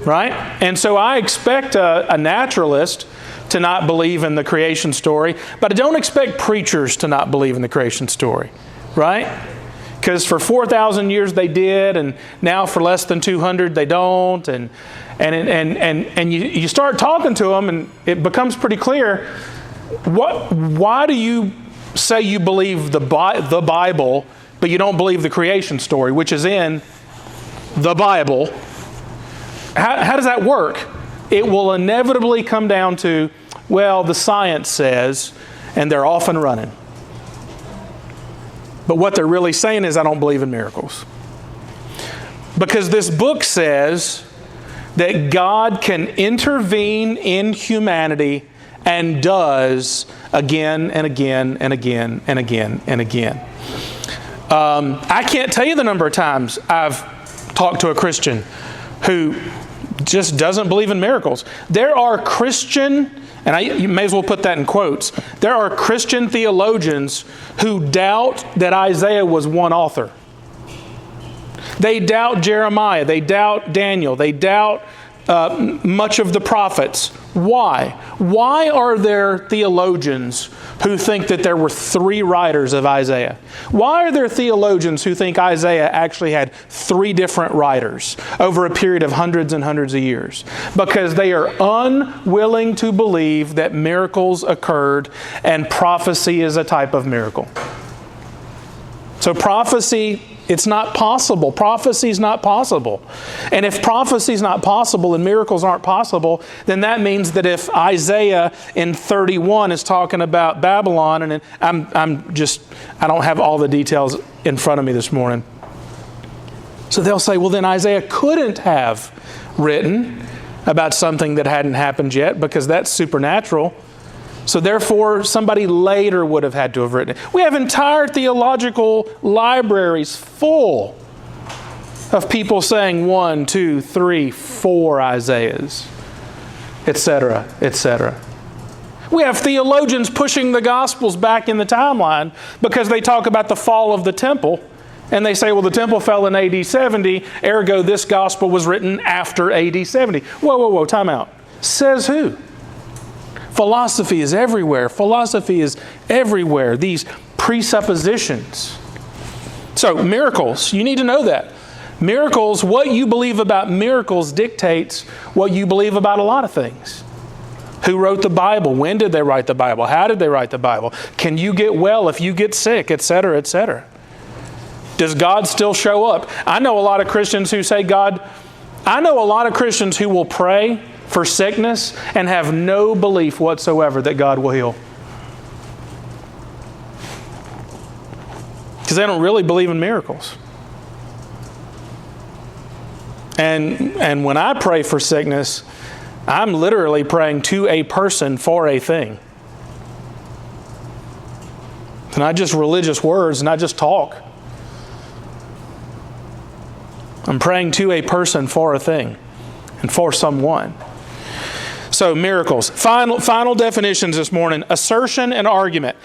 Right? And so I expect a naturalist to not believe in the creation story, but I don't expect preachers to not believe in the creation story. Right? Because for 4,000 years they did, and now for less than 200 they don't, and you start talking to them, and it becomes pretty clear. Why do you say you believe the Bible, but you don't believe the creation story, which is in the Bible? How does that work? It will inevitably come down to, well, the science says, and they're off and running. But what they're really saying is, I don't believe in miracles. Because this book says that God can intervene in humanity and does again and again and again and again and again. I can't tell you the number of times I've talked to a Christian who just doesn't believe in miracles. There are Christian, and you may as well put that in quotes, there are Christian theologians who doubt that Isaiah was one author. They doubt Jeremiah. They doubt Daniel. They doubt much of the prophets. Why? Why are there theologians who think that there were 3 writers of Isaiah? Why are there theologians who think Isaiah actually had 3 different writers over a period of hundreds and hundreds of years? Because they are unwilling to believe that miracles occurred and prophecy is a type of miracle. So prophecy, it's not possible. Prophecy is not possible. And if prophecy is not possible and miracles aren't possible, then that means that if Isaiah in 31 is talking about Babylon, and I don't have all the details in front of me this morning. So they'll say, well, then Isaiah couldn't have written about something that hadn't happened yet because that's supernatural. So therefore, somebody later would have had to have written it. We have entire theological libraries full of people saying 1, 2, 3, 4 Isaiahs, etc., etc. We have theologians pushing the Gospels back in the timeline because they talk about the fall of the temple. And they say, well, the temple fell in AD 70, ergo this Gospel was written after AD 70. Whoa, time out. Says who? Philosophy is everywhere. Philosophy is everywhere. These presuppositions. So, miracles, you need to know that. Miracles, what you believe about miracles dictates what you believe about a lot of things. Who wrote the Bible? When did they write the Bible? How did they write the Bible? Can you get well if you get sick, etc., etc.? Does God still show up? I know a lot of Christians who say I know a lot of Christians who will pray for sickness and have no belief whatsoever that God will heal. Because they don't really believe in miracles. And when I pray for sickness, I'm literally praying to a person for a thing. It's not just religious words, not just talk. I'm praying to a person for a thing and for someone. So, miracles. Final definitions this morning. Assertion and argument.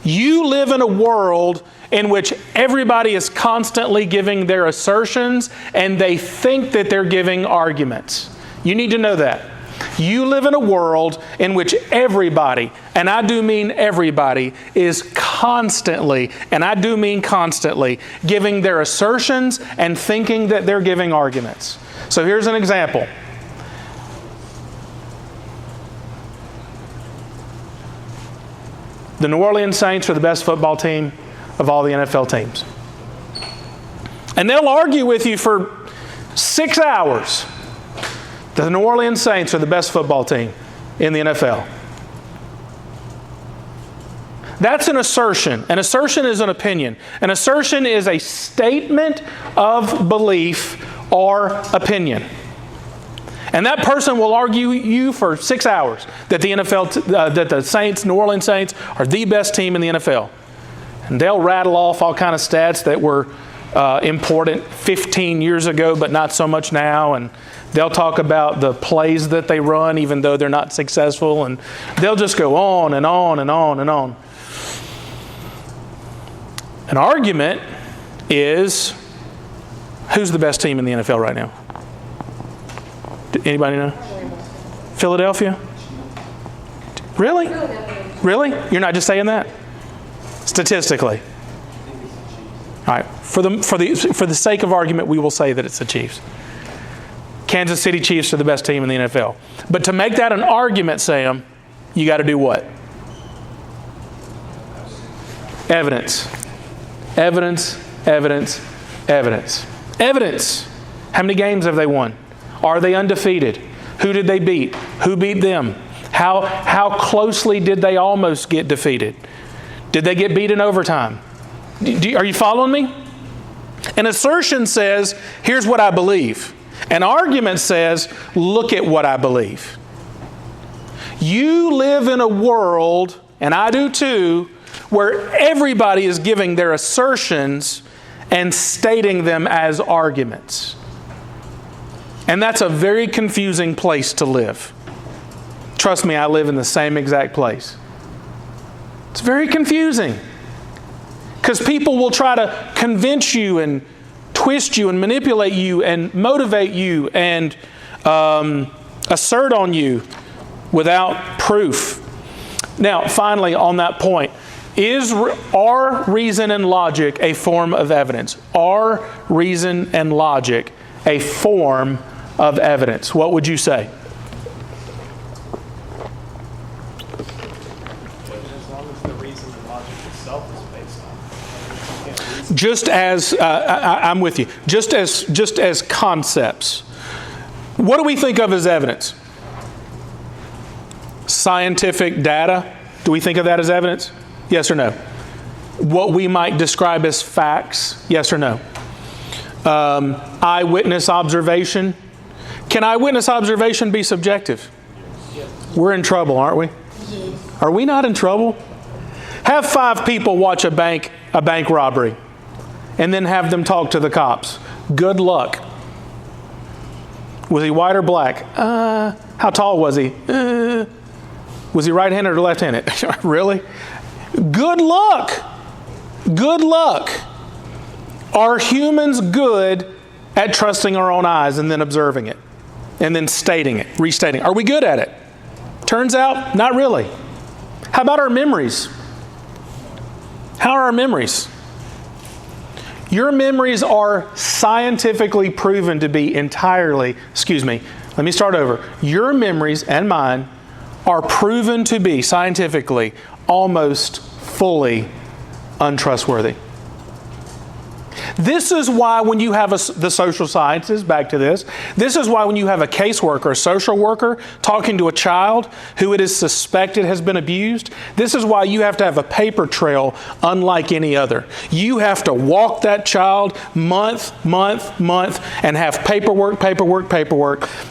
You live in a world in which everybody is constantly giving their assertions and they think that they're giving arguments. You need to know that. You live in a world in which everybody, and I do mean everybody, is constantly, and I do mean constantly, giving their assertions and thinking that they're giving arguments. So here's an example. The New Orleans Saints are the best football team of all the NFL teams. And they'll argue with you for 6 hours. The New Orleans Saints are the best football team in the NFL. That's an assertion. An assertion is an opinion. An assertion is a statement of belief or opinion. And that person will argue you for 6 hours that the that the Saints, New Orleans Saints, are the best team in the NFL. And they'll rattle off all kind of stats that were important 15 years ago, but not so much now. And they'll talk about the plays that they run, even though they're not successful. And they'll just go on and on and on and on. An argument is, who's the best team in the NFL right now? Anybody know? Philadelphia? Really? Really? You're not just saying that? Statistically. All right. For the sake of argument, we will say that it's the Chiefs. Kansas City Chiefs are the best team in the NFL. But to make that an argument, Sam, you got to do what? Evidence. Evidence, evidence, evidence. Evidence. How many games have they won? Are they undefeated? Who did they beat? Who beat them? How closely did they almost get defeated? Did they get beat in overtime? Are you following me? An assertion says, here's what I believe. An argument says, look at what I believe. You live in a world, and I do too, where everybody is giving their assertions and stating them as arguments. And that's a very confusing place to live. Trust me, I live in the same exact place. It's very confusing. Because people will try to convince you and twist you and manipulate you and motivate you and assert on you without proof. Now, finally, on that point, are reason and logic a form of evidence? Are reason and logic a form of evidence? What would you say? As long as the reason and logic itself is based on. Just as I'm with you. Just as concepts. What do we think of as evidence? Scientific data. Do we think of that as evidence? Yes or no? What we might describe as facts. Yes or no? Eyewitness observation. Can eyewitness observation be subjective? We're in trouble, aren't we? Are we not in trouble? Have 5 people watch a bank robbery and then have them talk to the cops. Good luck. Was he white or black? How tall was he? Was he right-handed or left-handed? Really? Good luck. Good luck. Are humans good at trusting our own eyes and then observing it and then stating it, restating? Are we good at it? Turns out, not really. How about our memories? How are our memories? Your memories are scientifically proven to be let me start over. Your memories and mine are proven to be scientifically almost fully untrustworthy. This is why when you have the social sciences, back to this is why when you have a caseworker, a social worker, talking to a child who it is suspected has been abused, this is why you have to have a paper trail unlike any other. You have to walk that child month, and have paperwork,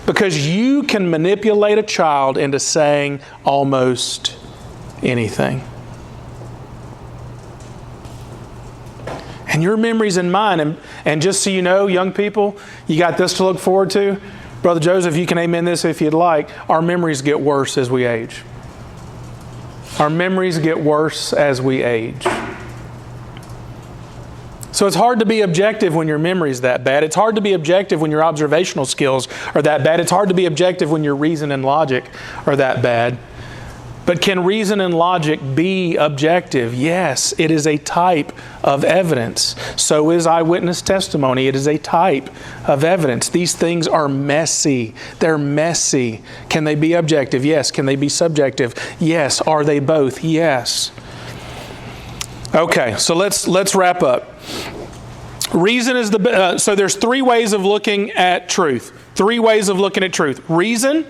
because you can manipulate a child into saying almost anything. And your memories and mine, and just so you know, young people, you got this to look forward to. Brother Joseph, you can amen this if you'd like. Our memories get worse as we age. Our memories get worse as we age. So it's hard to be objective when your memory's that bad. It's hard to be objective when your observational skills are that bad. It's hard to be objective when your reason and logic are that bad. But can reason and logic be objective? Yes, it is a type of evidence. So is eyewitness testimony. It is a type of evidence. These things are messy. They're messy. Can they be objective? Yes. Can they be subjective? Yes. Are they both? Yes. Okay, so let's wrap up. Reason is so there's three ways of looking at truth. Three ways of looking at truth. Reason.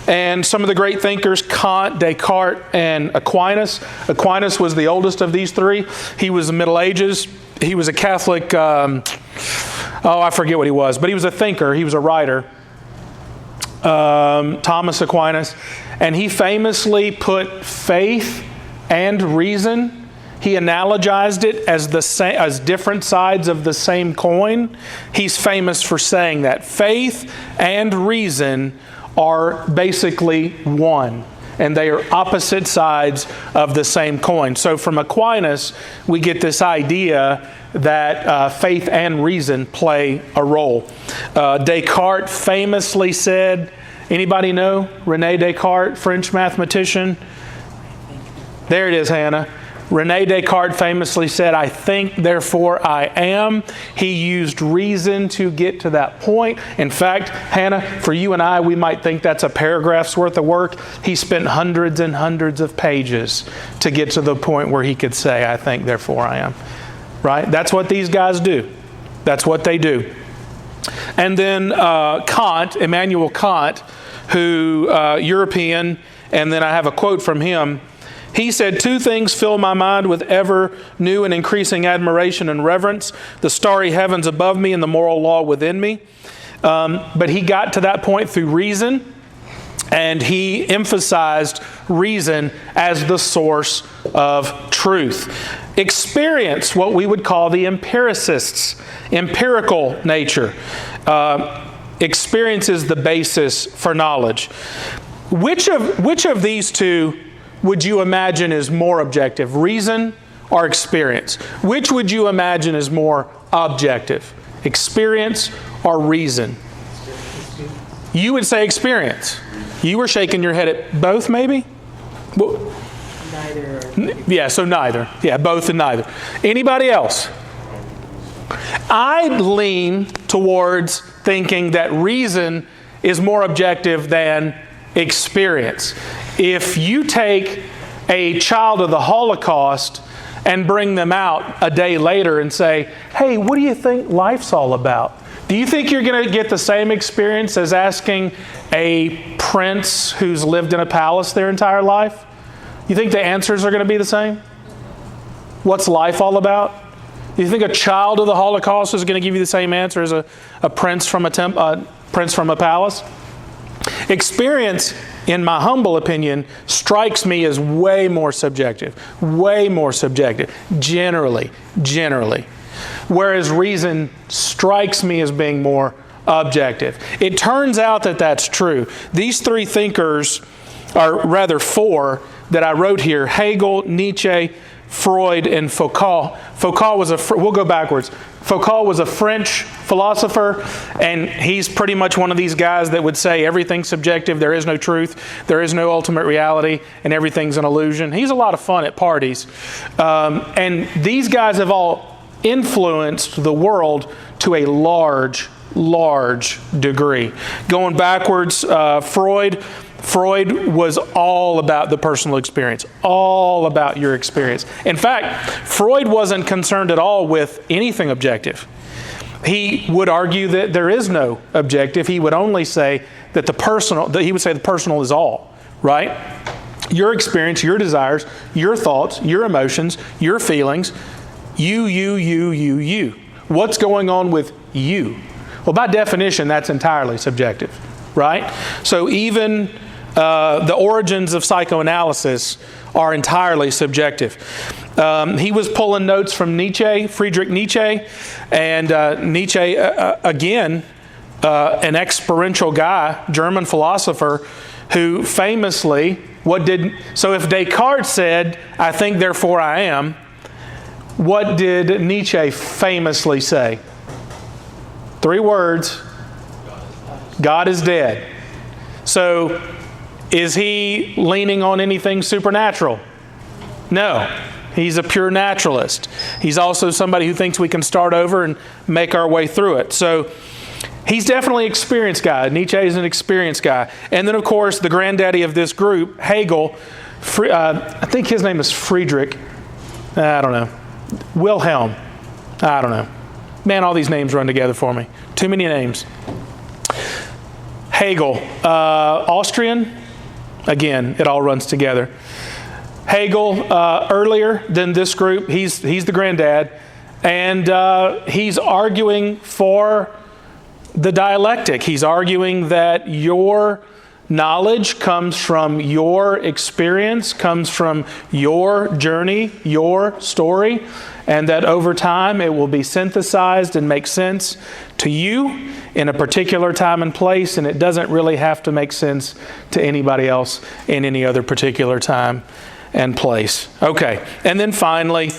And some of the great thinkers, Kant, Descartes, and Aquinas. Aquinas was the oldest of these three. He was the Middle Ages. He was a Catholic, I forget what he was, but he was a thinker. He was a writer. Thomas Aquinas. And he famously put faith and reason, he analogized it as different sides of the same coin. He's famous for saying that. Faith and reason are basically one, and they are opposite sides of the same coin. So from Aquinas, we get this idea that faith and reason play a role. Descartes famously said, anybody know René Descartes, French mathematician? There it is, Hannah. René Descartes famously said, I think, therefore I am. He used reason to get to that point. In fact, Hannah, for you and I, we might think that's a paragraph's worth of work. He spent hundreds and hundreds of pages to get to the point where he could say, I think, therefore I am. Right? That's what these guys do. That's what they do. And then Kant, Immanuel Kant, who, European, and then I have a quote from him. He said, two things fill my mind with ever new and increasing admiration and reverence, the starry heavens above me and the moral law within me. But he got to that point through reason, and he emphasized reason as the source of truth. Experience, what we would call the empiricists, empirical nature. Experience is the basis for knowledge. Which of these two would you imagine is more objective, reason or experience? Which would you imagine is more objective, experience or reason? You would say experience. You were shaking your head at both, maybe? Well, Neither. yeah, so neither. Yeah, both and neither. Anybody else? I lean towards thinking that reason is more objective than experience. If you take a child of the Holocaust and bring them out a day later and say, hey, what do you think life's all about? Do you think you're going to get the same experience as asking a prince who's lived in a palace their entire life? You think the answers are going to be the same? What's life all about? Do you think a child of the Holocaust is going to give you the same answer as a prince from a palace? Experience, in my humble opinion, strikes me as way more subjective, generally. Whereas reason strikes me as being more objective. It turns out that that's true. These three thinkers, or rather four, that I wrote here, Hegel, Nietzsche, Freud, and Foucault. We'll go backwards. Foucault was a French philosopher, and he's pretty much one of these guys that would say everything's subjective, there is no truth, there is no ultimate reality, and everything's an illusion. He's a lot of fun at parties. And these guys have all influenced the world to a large degree. Going backwards, Freud was all about the personal experience, all about your experience. In fact, Freud wasn't concerned at all with anything objective. He would argue that there is no objective. He would only say that the personal is all, right? Your experience, your desires, your thoughts, your emotions, your feelings, you. What's going on with you? Well, by definition, that's entirely subjective, right? So even the origins of psychoanalysis are entirely subjective. He was pulling notes from Nietzsche, Friedrich Nietzsche, and Nietzsche, again, an experiential guy, German philosopher, who famously, so if Descartes said, I think, therefore I am, What did Nietzsche famously say? 3 words. God is dead. So, is he leaning on anything supernatural? No. He's a pure naturalist. He's also somebody who thinks we can start over and make our way through it. So, he's definitely an experienced guy. Nietzsche is an experienced guy. And then, of course, the granddaddy of this group, Hegel, I think his name is Friedrich. I don't know. Wilhelm. I don't know. Man, all these names run together for me. Too many names. Hegel, Austrian. Again, it all runs together. Hegel, earlier than this group, he's the granddad, and he's arguing for the dialectic. He's arguing that your knowledge comes from your experience, comes from your journey, your story, and that over time it will be synthesized and make sense to you in a particular time and place, and it doesn't really have to make sense to anybody else in any other particular time and place. Okay, and then finally,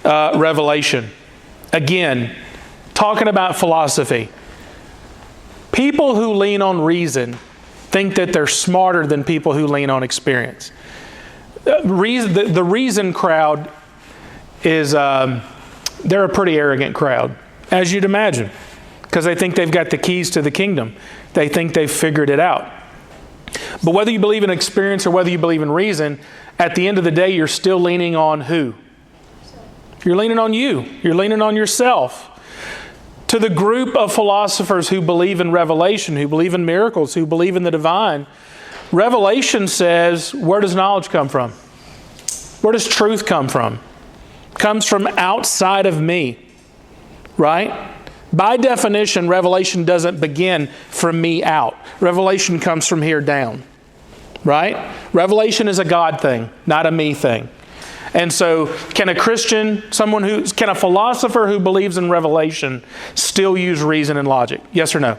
Revelation. Again, talking about philosophy. People who lean on reason think that they're smarter than people who lean on experience. The reason crowd is, they're a pretty arrogant crowd, as you'd imagine, because they think they've got the keys to the kingdom. They think they've figured it out. But whether you believe in experience or whether you believe in reason, at the end of the day, you're still leaning on who? You're leaning on you. You're leaning on yourself. To the group of philosophers who believe in revelation, who believe in miracles, who believe in the divine, revelation says, where does knowledge come from? Where does truth come from? It comes from outside of me, right? By definition, revelation doesn't begin from me out. Revelation comes from here down, right? Revelation is a God thing, not a me thing. And so, can a Christian, can a philosopher who believes in revelation still use reason and logic? Yes or no?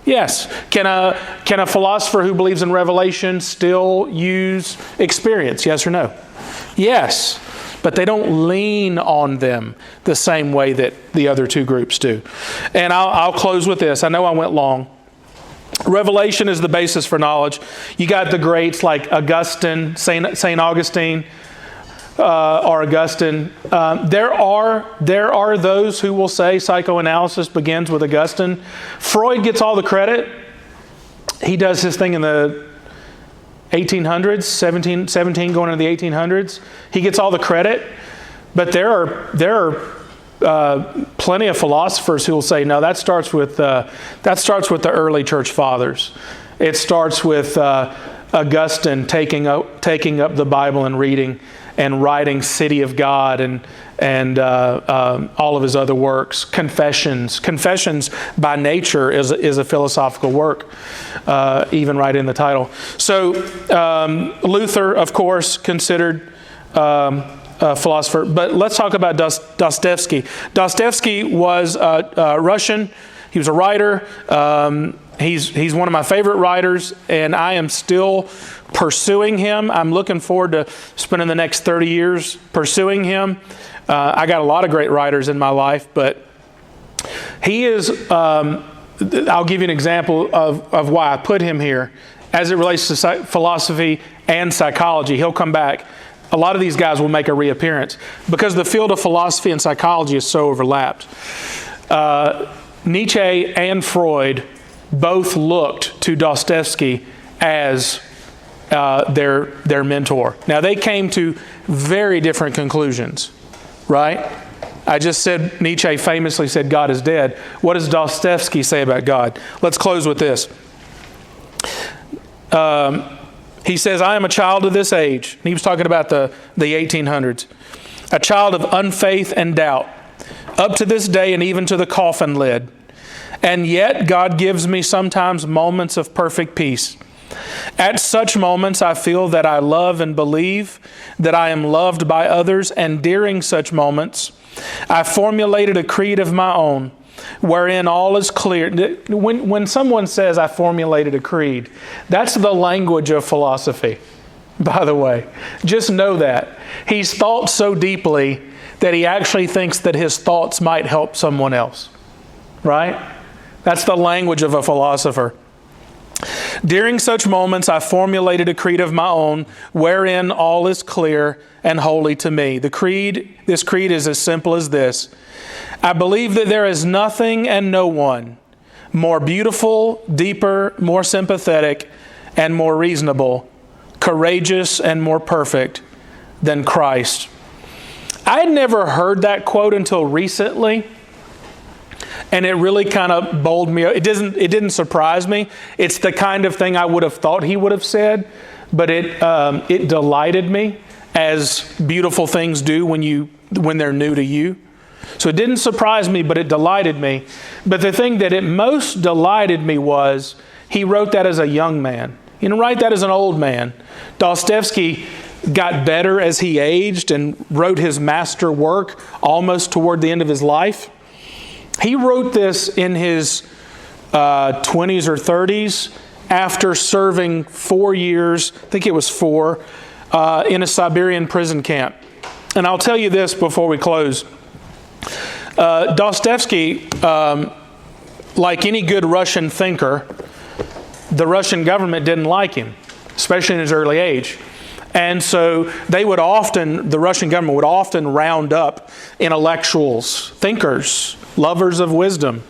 Yes. Can a philosopher who believes in revelation still use experience? Yes or no? Yes. But they don't lean on them the same way that the other two groups do. And I'll close with this. I know I went long. Revelation is the basis for knowledge. You got the greats like Augustine, St. Augustine, or Augustine. There are those who will say psychoanalysis begins with Augustine. Freud gets all the credit. He does his thing in the 1800s, 17 going into the 1800s. He gets all the credit. But there are plenty of philosophers who will say, no, that starts with the early church fathers. It starts with Augustine taking up the Bible and reading and writing City of God and all of his other works. Confessions by nature is a philosophical work, even right in the title. So Luther, of course, considered a philosopher. But let's talk about Dostoevsky. Dostoevsky was Russian. He was a writer. He's one of my favorite writers, and I am still pursuing him. I'm looking forward to spending the next 30 years pursuing him. I got a lot of great writers in my life, but he is, I'll give you an example of why I put him here. As it relates to philosophy and psychology, he'll come back. A lot of these guys will make a reappearance because the field of philosophy and psychology is so overlapped. Nietzsche and Freud both looked to Dostoevsky as their mentor. Now, they came to very different conclusions, right? I just said Nietzsche famously said God is dead. What does Dostoevsky say about God? Let's close with this. He says, I am a child of this age. And he was talking about the 1800s. A child of unfaith and doubt, up to this day and even to the coffin lid. And yet God gives me sometimes moments of perfect peace. At such moments I feel that I love and believe that I am loved by others, and during such moments I formulated a creed of my own, wherein all is clear. When someone says I formulated a creed, that's the language of philosophy, by the way. Just know that. He's thought so deeply that he actually thinks that his thoughts might help someone else. Right? That's the language of a philosopher. During such moments, I formulated a creed of my own, wherein all is clear and holy to me. This creed is as simple as this. I believe that there is nothing and no one more beautiful, deeper, more sympathetic, and more reasonable, courageous, and more perfect than Christ. I had never heard that quote until recently. And it really kind of bowled me. It didn't surprise me. It's the kind of thing I would have thought he would have said, but it delighted me, as beautiful things do when they're new to you. So it didn't surprise me, but it delighted me. But the thing that it most delighted me was he wrote that as a young man. He didn't write that as an old man. Dostoevsky got better as he aged and wrote his master work almost toward the end of his life. He wrote this in his 20s or 30s after serving 4 years, I think it was 4, in a Siberian prison camp. And I'll tell you this before we close. Dostoevsky, like any good Russian thinker, the Russian government didn't like him, especially in his early age. And so the Russian government would often round up intellectuals, thinkers, lovers of wisdom,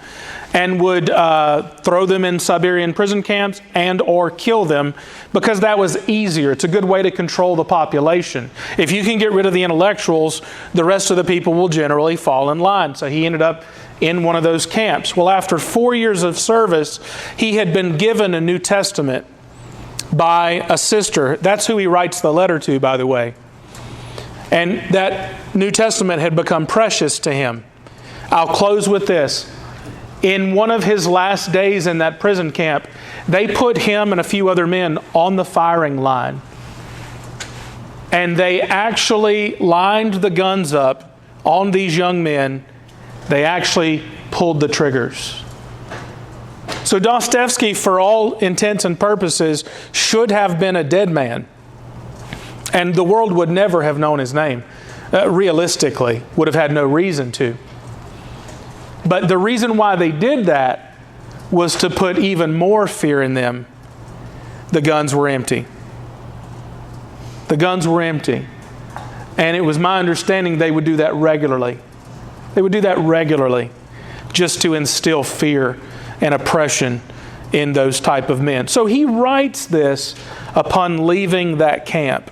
and would throw them in Siberian prison camps and or kill them because that was easier. It's a good way to control the population. If you can get rid of the intellectuals, the rest of the people will generally fall in line. So he ended up in one of those camps. Well, after 4 years of service, he had been given a New Testament by a sister. That's who he writes the letter to, by the way. And that New Testament had become precious to him. I'll close with this. In one of his last days in that prison camp, they put him and a few other men on the firing line. And they actually lined the guns up on these young men. They actually pulled the triggers. So Dostoevsky, for all intents and purposes, should have been a dead man. And the world would never have known his name. Realistically, would have had no reason to. But the reason why they did that was to put even more fear in them. The guns were empty. The guns were empty. And it was my understanding they would do that regularly. They would do that regularly just to instill fear and oppression in those type of men. So he writes this upon leaving that camp,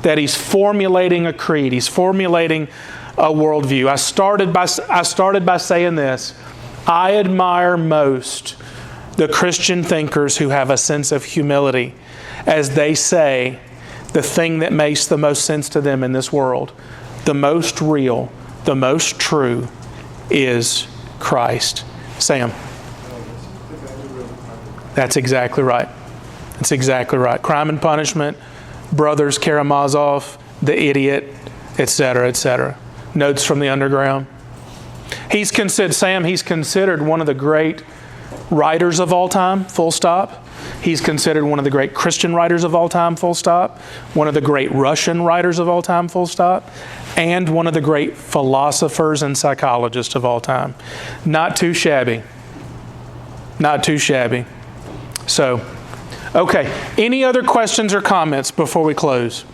that he's formulating a creed. He's formulating a worldview. I started by saying this. I admire most the Christian thinkers who have a sense of humility as they say the thing that makes the most sense to them in this world, the most real, the most true, is Christ. Sam. That's exactly right. That's exactly right. Crime and Punishment, Brothers Karamazov, The Idiot, etc., etc. Notes from the Underground. He's considered one of the great writers of all time, full stop. He's considered one of the great Christian writers of all time, full stop. One of the great Russian writers of all time, full stop. And one of the great philosophers and psychologists of all time. Not too shabby. Not too shabby. So, okay. Any other questions or comments before we close?